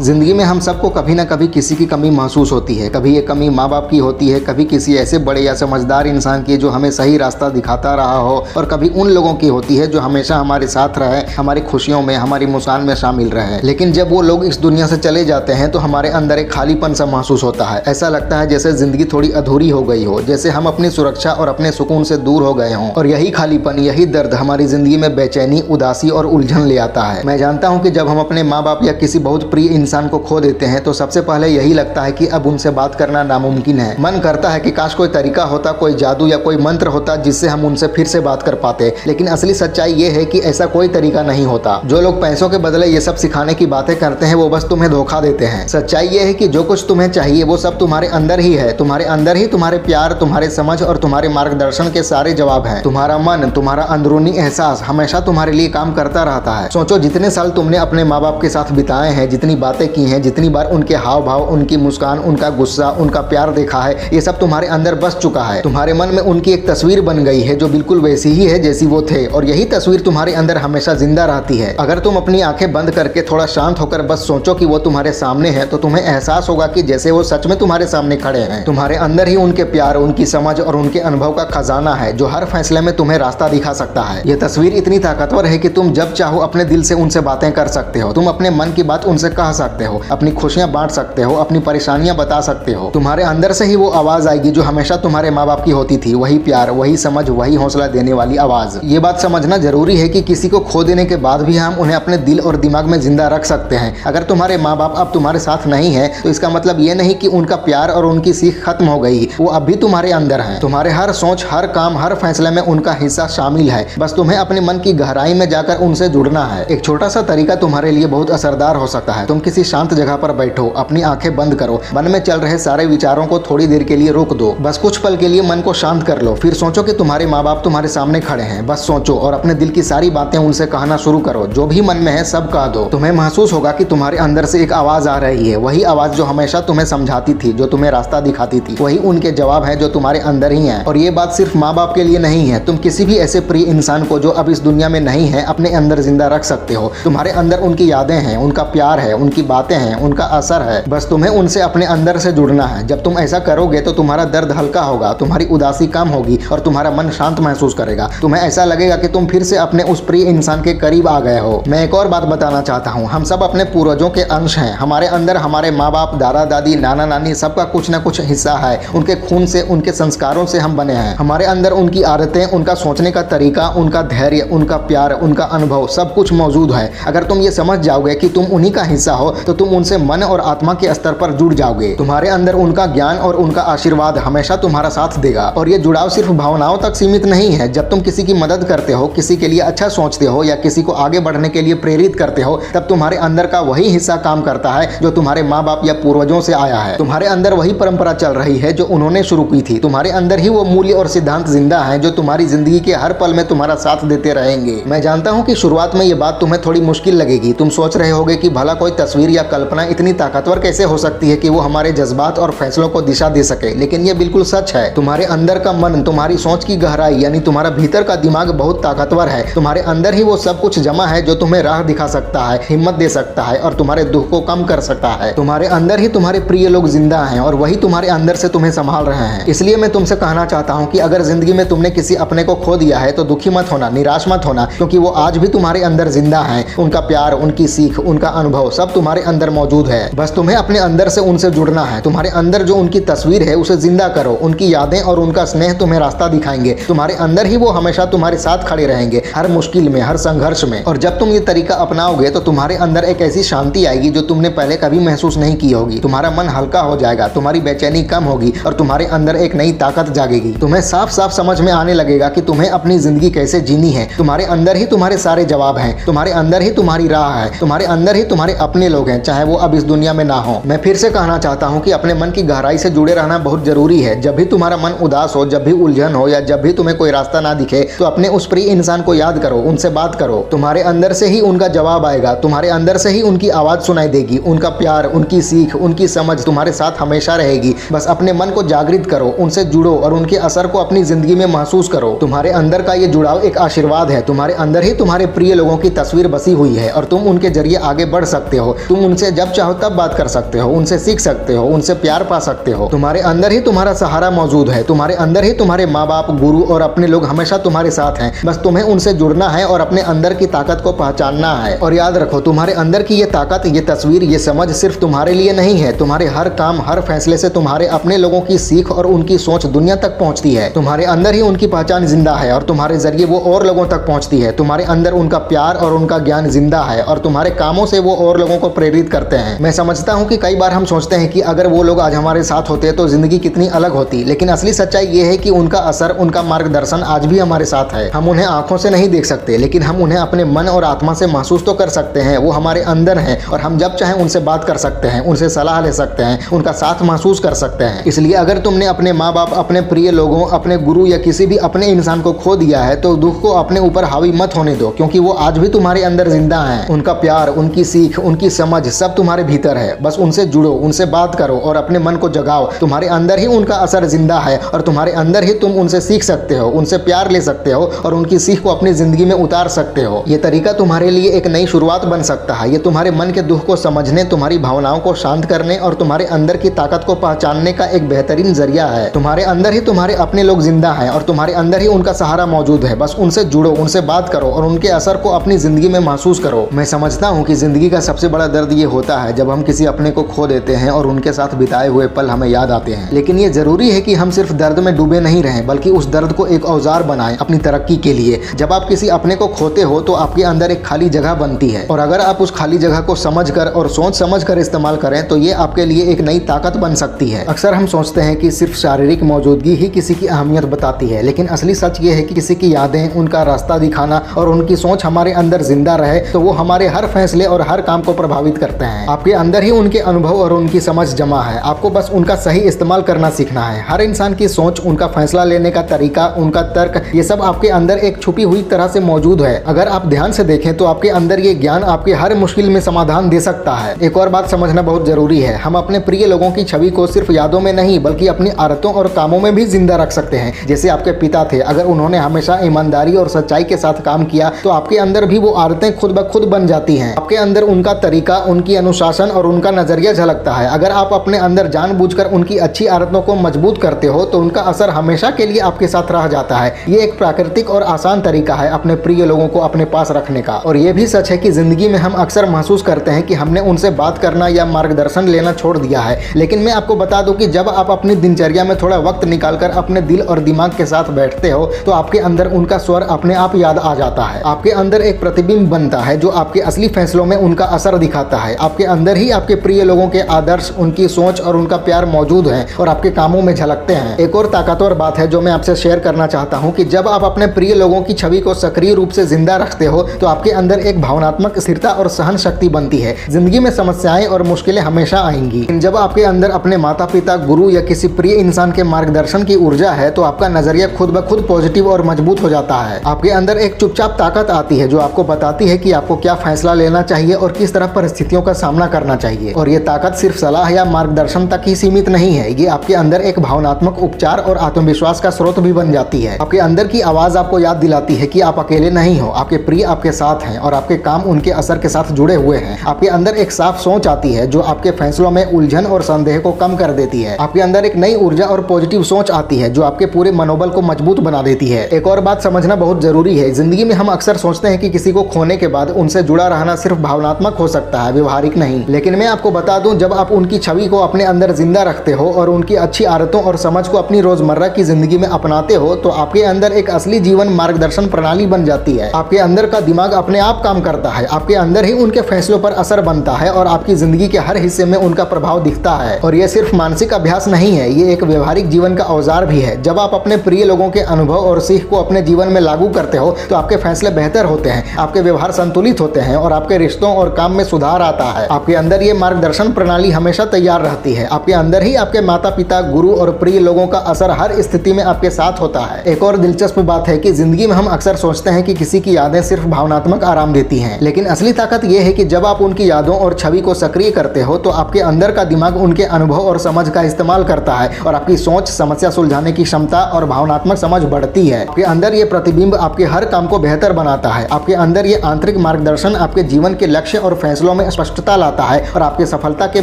जिंदगी में हम सबको कभी ना कभी किसी की कमी महसूस होती है। कभी ये कमी माँ बाप की होती है, कभी किसी ऐसे बड़े या समझदार इंसान की जो हमें सही रास्ता दिखाता रहा हो, और कभी उन लोगों की होती है जो हमेशा हमारे साथ रहे, हमारी खुशियों में, हमारी मुस्कान में शामिल रहे। लेकिन जब वो लोग इस दुनिया से चले जाते हैं तो हमारे अंदर एक खालीपन सा महसूस होता है। ऐसा लगता है जैसे जिंदगी थोड़ी अधूरी हो गई हो, जैसे हम अपनी सुरक्षा और अपने सुकून से दूर हो गए हों। और यही खालीपन, यही दर्द हमारी जिंदगी में बेचैनी, उदासी और उलझन ले आता है। मैं जानता हूँ कि जब हम अपने माँ बाप या किसी बहुत प्रिय इंसान को खो देते हैं तो सबसे पहले यही लगता है कि अब उनसे बात करना नामुमकिन है। मन करता है कि काश कोई तरीका होता, कोई जादू या कोई मंत्र होता जिससे हम उनसे फिर से बात कर पाते। लेकिन असली सच्चाई ये है कि ऐसा कोई तरीका नहीं होता। जो लोग पैसों के बदले ये सब सिखाने की बातें करते हैं वो बस तुम्हें धोखा देते हैं। सच्चाई ये है कि जो कुछ तुम्हें चाहिए वो सब तुम्हारे अंदर ही है। तुम्हारे अंदर ही तुम्हारे प्यार, तुम्हारे समझ और तुम्हारे मार्गदर्शन के सारे जवाब हैं। तुम्हारा मन, तुम्हारा अंदरूनी एहसास हमेशा तुम्हारे लिए काम करता रहता है। सोचो, जितने साल तुमने अपने माँ बाप के साथ बिताए हैं, जितनी बातें की हैं, जितनी बार उनके हाव भाव, उनकी मुस्कान, उनका गुस्सा, उनका प्यार देखा है, ये सब तुम्हारे अंदर बस चुका है। तुम्हारे मन में उनकी एक तस्वीर बन गई है जो बिल्कुल वैसी ही है जैसी वो थे, और यही तस्वीर तुम्हारे अंदर हमेशा जिंदा रहती है। अगर तुम अपनी आंखें बंद करके थोड़ा शांत होकर बस सोचो कि वो तुम्हारे सामने है तो तुम्हें एहसास होगा कि जैसे वो सच में तुम्हारे सामने खड़े हैं। तुम्हारे अंदर ही उनके प्यार, उनकी समझ और उनके अनुभव का खजाना है जो हर फैसले में तुम्हें रास्ता दिखा सकता है। ये तस्वीर इतनी ताकतवर है कि तुम जब चाहो अपने दिल से उनसे बातें कर सकते हो। तुम अपने मन की बात उनसे कह सकते हो, अपनी खुशियां बांट सकते हो, अपनी परेशानियां बता सकते हो। तुम्हारे अंदर से ही वो आवाज आएगी जो हमेशा तुम्हारे माँ बाप की होती थी। वही प्यार, वही समझ, वही हौसला देने वाली आवाज। ये बात समझना जरूरी है कि किसी को खो देने के बाद भी हम उन्हें अपने दिल और दिमाग में जिंदा रख सकते हैं। अगर तुम्हारे माँ बाप अब तुम्हारे साथ नहीं है तो इसका मतलब ये नहीं कि उनका प्यार और उनकी सीख खत्म हो गई। वो अब भी तुम्हारे अंदर है। तुम्हारे हर सोच, हर काम, हर फैसले में उनका हिस्सा शामिल है। बस तुम्हें अपने मन की गहराई में जाकर उनसे जुड़ना है। एक छोटा सा तरीका तुम्हारे लिए बहुत असरदार हो सकता है। तुम किसी शांत जगह पर बैठो, अपनी आंखें बंद करो, मन में चल रहे सारे विचारों को थोड़ी देर के लिए रोक दो। बस कुछ पल के लिए मन को शांत कर लो। फिर सोचो कि तुम्हारे माँ बाप तुम्हारे सामने खड़े हैं। बस सोचो और अपने दिल की सारी बातें उनसे कहना शुरू करो। जो भी मन में है सब कह दो। तुम्हें महसूस होगा कि तुम्हारे अंदर से एक आवाज आ रही है। वही आवाज जो हमेशा तुम्हें समझाती थी, जो तुम्हें रास्ता दिखाती थी। वही उनके जवाब है जो तुम्हारे अंदर ही है। और ये बात सिर्फ माँ बाप के लिए नहीं है। तुम किसी भी ऐसे प्रिय इंसान को जो अब इस दुनिया में नहीं है अपने अंदर जिंदा रख सकते हो। तुम्हारे अंदर उनकी यादें हैं, उनका प्यार है, उनकी बातें हैं, उनका असर है। बस तुम्हें उनसे अपने अंदर से जुड़ना है। जब तुम ऐसा करोगे तो तुम्हारा दर्द हल्का होगा, तुम्हारी उदासी कम होगी और तुम्हारा मन शांत महसूस करेगा। तुम्हें ऐसा लगेगा कि तुम फिर से अपने उस प्रिय इंसान के करीब आ गए हो। मैं एक और बात बताना चाहता हूँ। हम सब अपने पूर्वजों के अंश हैं। हमारे अंदर हमारे माँ बाप, दादा दादी, नाना नानी, सबका कुछ न कुछ हिस्सा है। उनके खून से, उनके संस्कारों से हम बने हैं। हमारे अंदर उनकी आदतें, उनका सोचने का तरीका, उनका धैर्य, उनका प्यार, उनका अनुभव सब कुछ मौजूद है। अगर तुम ये समझ जाओगे कि तुम उन्हीं का हिस्सा हो तो तुम उनसे मन और आत्मा के स्तर पर जुड़ जाओगे। तुम्हारे अंदर उनका ज्ञान और उनका आशीर्वाद हमेशा तुम्हारा साथ देगा। और ये जुड़ाव सिर्फ भावनाओं तक सीमित नहीं है। जब तुम किसी की मदद करते हो, किसी के लिए अच्छा सोचते हो या किसी को आगे बढ़ने के लिए प्रेरित करते हो, तब तुम्हारे अंदर का वही हिस्सा काम करता है जो तुम्हारे माँ बाप या पूर्वजों से आया है। तुम्हारे अंदर वही परंपरा चल रही है जो उन्होंने शुरू की थी। तुम्हारे अंदर ही वो मूल्य और सिद्धांत जिंदा हैं जो तुम्हारी जिंदगी के हर पल में तुम्हारा साथ देते रहेंगे। मैं जानता हूँ कि शुरुआत में ये बात तुम्हें थोड़ी मुश्किल लगेगी। तुम सोच रहे होगे कि भला कोई तस्वीर या कल्पना इतनी ताकतवर कैसे हो सकती है कि वो हमारे जज्बात और फैसलों को दिशा दे सके। लेकिन ये बिल्कुल सच है। तुम्हारे अंदर का मन, तुम्हारी सोच की गहराई यानी तुम्हारा भीतर का दिमाग बहुत ताकतवर है। तुम्हारे अंदर ही वो सब कुछ जमा है जो तुम्हें राह दिखा सकता है, हिम्मत दे सकता है और तुम्हारे दुख को कम कर सकता है। तुम्हारे अंदर ही तुम्हारे प्रिय लोग जिंदा हैं और वही तुम्हारे अंदर से तुम्हें संभाल रहे हैं। इसलिए मैं तुमसे कहना चाहता हूँ कि अगर जिंदगी में तुमने किसी अपने को खो दिया है तो दुखी मत होना, निराश मत होना, क्योंकि वो आज भी तुम्हारे अंदर जिंदा है। उनका प्यार, उनकी सीख, उनका अनुभव सब तुम्हारे अंदर मौजूद है। बस तुम्हें अपने अंदर से उनसे जुड़ना है। तुम्हारे अंदर जो उनकी तस्वीर है उसे जिंदा करो। उनकी यादें और उनका स्नेह तुम्हें रास्ता दिखाएंगे। तुम्हारे अंदर ही वो हमेशा तुम्हारे साथ खड़े रहेंगे, हर मुश्किल में, हर संघर्ष में। और जब तुम ये तरीका अपनाओगे तो तुम्हारे अंदर एक ऐसी शांति आएगी जो तुमने पहले कभी महसूस नहीं की होगी। तुम्हारा मन हल्का हो जाएगा, तुम्हारी बेचैनी कम होगी और तुम्हारे अंदर एक नई ताकत जागेगी। तुम्हें साफ साफ समझ में आने लगेगा कि तुम्हें अपनी जिंदगी कैसे जीनी है। तुम्हारे अंदर ही तुम्हारे सारे जवाब हैं। तुम्हारे अंदर ही तुम्हारी राह है। तुम्हारे अंदर ही तुम्हारे अपने लोग हैं, चाहे वो अब इस दुनिया में ना हो। मैं फिर से कहना चाहता हूँ कि अपने मन की गहराई से जुड़े रहना बहुत जरूरी है। जब भी तुम्हारा मन उदास हो, जब भी उलझन हो या जब भी तुम्हें कोई रास्ता ना दिखे तो अपने उस प्रिय इंसान को याद करो, उनसे बात करो। तुम्हारे अंदर से ही उनका जवाब आएगा। तुम्हारे अंदर से ही उनकी आवाज सुनाई देगी। उनका प्यार, उनकी सीख, उनकी समझ तुम्हारे साथ हमेशा रहेगी। बस अपने मन को जागृत करो, उनसे जुड़ो और उनके असर को अपनी जिंदगी में महसूस करो। तुम्हारे अंदर का ये जुड़ाव एक आशीर्वाद है। तुम्हारे अंदर ही तुम्हारे प्रिय लोगों की तस्वीर बसी हुई है और तुम उनके जरिए आगे बढ़ सकते हो। तुम तुम उनसे जब चाहो तब बात कर सकते हो, उनसे सीख सकते हो, उनसे प्यार पा सकते हो। तुम्हारे अंदर ही तुम्हारा सहारा मौजूद है, तुम्हारे अंदर ही तुम्हारे माँ बाप, गुरु और अपने लोग हमेशा तुम्हारे साथ हैं। बस तुम्हें उनसे जुड़ना है और अपने अंदर की ताकत को पहचानना है। और याद रखो, तुम्हारे अंदर की ये ताकत, ये तस्वीर, ये समझ सिर्फ तुम्हारे लिए नहीं है। तुम्हारे हर काम, हर फैसले से तुम्हारे अपने लोगों की सीख और उनकी सोच दुनिया तक पहुंचती है। तुम्हारे अंदर ही उनकी पहचान जिंदा है और तुम्हारे जरिए वो और लोगों तक पहुंचती है। तुम्हारे अंदर उनका प्यार और उनका ज्ञान जिंदा है और तुम्हारे कामों से वो और लोगों को प्रेरित करते हैं। मैं समझता हूँ कि कई बार हम सोचते हैं कि अगर वो लोग आज हमारे साथ होते तो जिंदगी कितनी अलग होती, लेकिन असली सच्चाई ये है कि उनका असर, उनका मार्गदर्शन आज भी हमारे साथ है। हम उन्हें आंखों से नहीं देख सकते, लेकिन हम उन्हें अपने मन और आत्मा से महसूस तो कर सकते हैं। वो हमारे अंदर हैं और हम जब चाहें उनसे बात कर सकते हैं, उनसे सलाह ले सकते हैं, उनका साथ महसूस कर सकते हैं। इसलिए अगर तुमने अपने माँ बाप, अपने प्रिय लोगों, अपने गुरु या किसी भी अपने इंसान को खो दिया है तो दुख को अपने ऊपर हावी मत होने दो, क्योंकि वो आज भी तुम्हारे अंदर जिंदा हैं। उनका प्यार, उनकी सीख, उनकी समझ सब तुम्हारे भीतर है। बस उनसे जुड़ो, उनसे बात करो और अपने मन को जगाओ। तुम्हारे अंदर ही उनका असर जिंदा है और तुम्हारे अंदर ही तुम उनसे सीख सकते हो, उनसे प्यार ले सकते हो और उनकी सीख को अपनी जिंदगी में उतार सकते हो। ये तरीका तुम्हारे लिए एक नई शुरुआत बन सकता है। ये तुम्हारे मन के दुख को समझने, तुम्हारी भावनाओं को शांत करने और तुम्हारे अंदर की ताकत को पहचानने का एक बेहतरीन जरिया है। तुम्हारे अंदर ही तुम्हारे अपने लोग जिंदा हैं और तुम्हारे अंदर ही उनका सहारा मौजूद है। बस उनसे जुड़ो, उनसे बात करो और उनके असर को अपनी जिंदगी में महसूस करो। मैं समझता हूँ कि जिंदगी का सबसे बड़ा दर्द ये होता है जब हम किसी अपने को खो देते हैं और उनके साथ बिताए हुए पल हमें याद आते हैं। लेकिन ये जरूरी है कि हम सिर्फ दर्द में डूबे नहीं रहें, बल्कि उस दर्द को एक औजार बनाएं अपनी तरक्की के लिए। जब आप किसी अपने को खोते हो तो आपके अंदर एक खाली जगह बनती है और अगर आप उस खाली जगह को समझकर और सोच समझकर इस्तेमाल करें तो ये आपके लिए एक नई ताकत बन सकती है। अक्सर हम सोचते हैं कि सिर्फ शारीरिक मौजूदगी ही किसी की अहमियत बताती है, लेकिन असली सच ये है कि किसी की यादें, उनका रास्ता दिखाना और उनकी सोच हमारे अंदर जिंदा रहे तो वो हमारे हर फैसले और हर काम को प्रभावित करते हैं। आपके अंदर ही उनके अनुभव और उनकी समझ जमा है, आपको बस उनका सही इस्तेमाल करना सीखना है। हर इंसान की सोच, उनका फैसला लेने का तरीका, उनका तर्क, ये सब आपके अंदर एक छुपी हुई तरह से मौजूद है। अगर आप ध्यान से देखें तो आपके अंदर ये ज्ञान आपके हर मुश्किल में समाधान दे सकता है। एक और बात समझना बहुत जरूरी है, हम अपने प्रिय लोगों की छवि को सिर्फ यादों में नहीं बल्कि अपनी आदतों और कामों में भी जिंदा रख सकते हैं। जैसे आपके पिता थे, अगर उन्होंने हमेशा ईमानदारी और सच्चाई के साथ काम किया तो आपके अंदर भी वो आदतें खुद ब खुद बन जाती हैं। आपके अंदर उनका तरीका, उनकी अनुशासन और उनका नजरिया झलकता है। अगर आप अपने अंदर जानबूझकर उनकी अच्छी आदतों को मजबूत करते हो तो उनका असर हमेशा के लिए आपके साथ रह जाता है। ये एक प्राकृतिक और आसान तरीका है अपने प्रिय लोगों को अपने पास रखने का। और ये भी सच है कि जिंदगी में हम अक्सर महसूस करते हैं कि हमने उनसे बात करना या मार्गदर्शन लेना छोड़ दिया है। लेकिन मैं आपको बता दूं कि जब आप अपनी दिनचर्या में थोड़ा वक्त निकालकर अपने दिल और दिमाग के साथ बैठते हो तो आपके अंदर उनका स्वर अपने आप याद आ जाता है। आपके अंदर एक प्रतिबिंब बनता है जो आपके असली फैसलों में उनका असर दिखाता है। आपके अंदर ही आपके प्रिय लोगों के आदर्श, उनकी सोच और उनका प्यार मौजूद है और आपके कामों में झलकते हैं। एक और ताकतवर बात है जो मैं आपसे शेयर करना चाहता हूं कि जब आप अपने प्रिय लोगों की छवि को सक्रिय रूप से जिंदा रखते हो तो आपके अंदर एक भावनात्मक स्थिरता और सहन शक्ति बनती है। जिंदगी में समस्याएं और मुश्किलें हमेशा आएंगी, जब आपके अंदर अपने माता पिता, गुरु या किसी प्रिय इंसान के मार्गदर्शन की ऊर्जा है तो आपका नजरिया खुद ब खुद पॉजिटिव और मजबूत हो जाता है। आपके अंदर एक चुपचाप ताकत आती है जो आपको बताती है कि आपको क्या फैसला लेना चाहिए और किस तरह परिस्थितियों का सामना करना चाहिए। और ये ताकत सिर्फ सलाह या मार्गदर्शन तक ही सीमित नहीं है, ये आपके अंदर एक भावनात्मक उपचार और आत्मविश्वास का स्रोत भी बन जाती है। आपके अंदर की आवाज आपको याद दिलाती है कि आप अकेले नहीं हो, आपके प्रिय आपके साथ हैं और आपके काम उनके असर के साथ जुड़े हुए हैं। आपके अंदर एक साफ सोच आती है जो आपके फैसलों में उलझन और संदेह को कम कर देती है। आपके अंदर एक नई ऊर्जा और पॉजिटिव सोच आती है जो आपके पूरे मनोबल को मजबूत बना देती है। एक और बात समझना बहुत जरूरी है, जिंदगी में हम अक्सर सोचते हैं कि किसी को खोने के बाद उनसे जुड़ा रहना सिर्फ भावनात्मक हो सकता है, व्यवहारिक नहीं। लेकिन मैं आपको बता दूं, जब आप उनकी छवि को अपने अंदर जिंदा रखते हो और उनकी अच्छी आदतों और समझ को अपनी रोजमर्रा की जिंदगी में अपनाते हो तो आपके अंदर एक असली जीवन मार्गदर्शन प्रणाली बन जाती है। आपके अंदर का दिमाग अपने आप काम करता है, आपके अंदर ही उनके फैसलों पर असर बनता है और आपकी जिंदगी के हर हिस्से में उनका प्रभाव दिखता है। और ये सिर्फ मानसिक अभ्यास नहीं है, ये एक व्यवहारिक जीवन का औजार भी है। जब आप अपने प्रिय लोगों के अनुभव और सीख को अपने जीवन में लागू करते हो तो आपके फैसले बेहतर होते हैं, आपके व्यवहार संतुलित होते हैं और आपके रिश्तों और काम में सुधार आता है। आपके अंदर ये मार्गदर्शन प्रणाली हमेशा तैयार रहती है। आपके अंदर ही आपके माता पिता, गुरु और प्रिय लोगों का असर हर स्थिति में आपके साथ होता है। एक और दिलचस्प बात है कि जिंदगी में हम अक्सर सोचते हैं कि किसी की यादें सिर्फ भावनात्मक आराम देती हैं, लेकिन असली ताकत यह है कि जब आप उनकी यादों और छवि को सक्रिय करते हो तो आपके अंदर का दिमाग उनके अनुभव और समझ का इस्तेमाल करता है और आपकी सोच, समस्या सुलझाने की क्षमता और भावनात्मक समझ बढ़ती है। आपके अंदर ये प्रतिबिंब आपके हर काम को बेहतर बनाता है। आपके अंदर ये आंतरिक मार्गदर्शन आपके जीवन के लक्ष्य और फैसलों में में स्पष्टता लाता है और आपकी सफलता के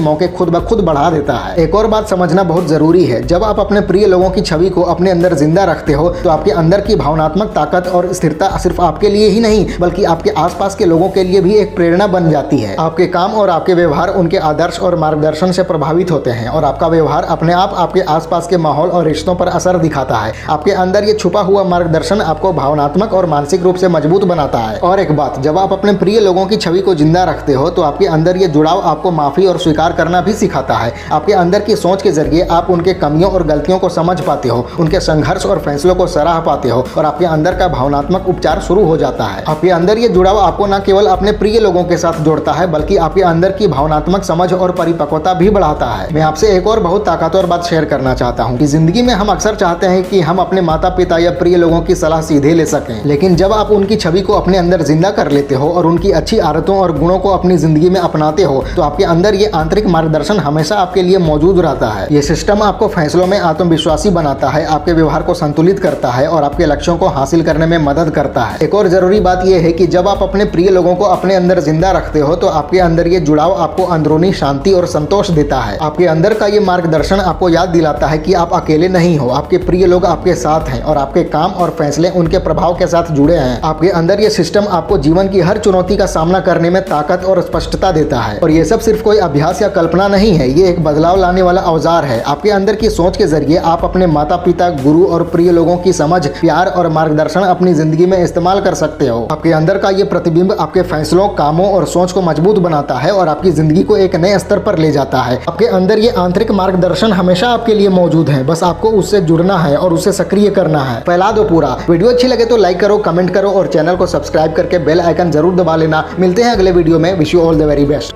मौके खुद ब खुद बढ़ा देता है। एक और बात समझना बहुत जरूरी है, जब आप अपने प्रिय लोगों की छवि को अपने अंदर जिंदा रखते हो तो आपके अंदर की भावनात्मक ताकत और स्थिरता सिर्फ आपके लिए ही नहीं बल्कि आपके आसपास के लोगों के लिए भी एक प्रेरणा बन जाती है। आपके काम और आपके व्यवहार उनके आदर्श और मार्गदर्शन से प्रभावित होते हैं और आपका व्यवहार अपने आप आपके आसपास के माहौल और रिश्तों पर असर दिखाता है। आपके अंदर ये छुपा हुआ मार्गदर्शन आपको भावनात्मक और मानसिक रूप से मजबूत बनाता है। और एक बात, जब आप अपने प्रिय लोगों की छवि को जिंदा रखते हो तो आपके अंदर ये जुड़ाव आपको माफी और स्वीकार करना भी सिखाता है। आपके अंदर की सोच के जरिए आप उनके कमियों और गलतियों को समझ पाते हो, उनके संघर्ष और फैसलों को सराह पाते हो और आपके अंदर का भावनात्मक उपचार शुरू हो जाता है। आपके अंदर ये जुड़ाव आपको न केवल अपने प्रिय लोगों के साथ जोड़ता है बल्कि आपके अंदर की भावनात्मक समझ और परिपक्वता भी बढ़ाता है। मैं आपसे एक और बहुत ताकतवर बात शेयर करना चाहता हूँ कि जिंदगी में हम अक्सर चाहते हैं कि हम अपने माता पिता या प्रिय लोगों की सलाह सीधे ले सकें, लेकिन जब आप उनकी छवि को अपने अंदर जिंदा कर लेते हो और उनकी अच्छी आदतों और गुणों को अपनी जिंदगी में अपनाते हो तो आपके अंदर ये आंतरिक मार्गदर्शन हमेशा आपके लिए मौजूद रहता है। ये सिस्टम आपको फैसलों में आत्मविश्वासी बनाता है, आपके व्यवहार को संतुलित करता है और आपके लक्ष्यों को हासिल करने में मदद करता है। एक और जरूरी बात यह है कि जब आप अपने प्रिय लोगों को अपने अंदर जिंदा रखते हो तो आपके अंदर ये जुड़ाव आपको अंदरूनी शांति और संतोष देता है। आपके अंदर का ये मार्गदर्शन आपको याद दिलाता है कि आप अकेले नहीं हो, आपके प्रिय लोग आपके साथ हैं और आपके काम और फैसले उनके प्रभाव के साथ जुड़े हैं। आपके अंदर ये सिस्टम आपको जीवन की हर चुनौती का सामना करने में ताकत और स्पष्टता देता है। और ये सब सिर्फ कोई अभ्यास या कल्पना नहीं है, ये एक बदलाव लाने वाला औजार है। आपके अंदर की सोच के जरिए आप अपने माता पिता, गुरु और प्रिय लोगों की समझ, प्यार और मार्गदर्शन अपनी जिंदगी में इस्तेमाल कर सकते हो। आपके अंदर का ये प्रतिबिंब आपके फैसलों, कामों और सोच को मजबूत बनाता है और आपकी जिंदगी को एक नए स्तर पर ले जाता है। आपके अंदर ये आंतरिक मार्गदर्शन हमेशा आपके लिए मौजूद है, बस आपको उससे जुड़ना है और उसे सक्रिय करना है। फैला दो पूरा। वीडियो अच्छी लगे तो लाइक करो, कमेंट करो और चैनल को सब्सक्राइब करके बेल आइकन जरूर दबा लेना। मिलते हैं अगले वीडियो में। Wish you all the very best.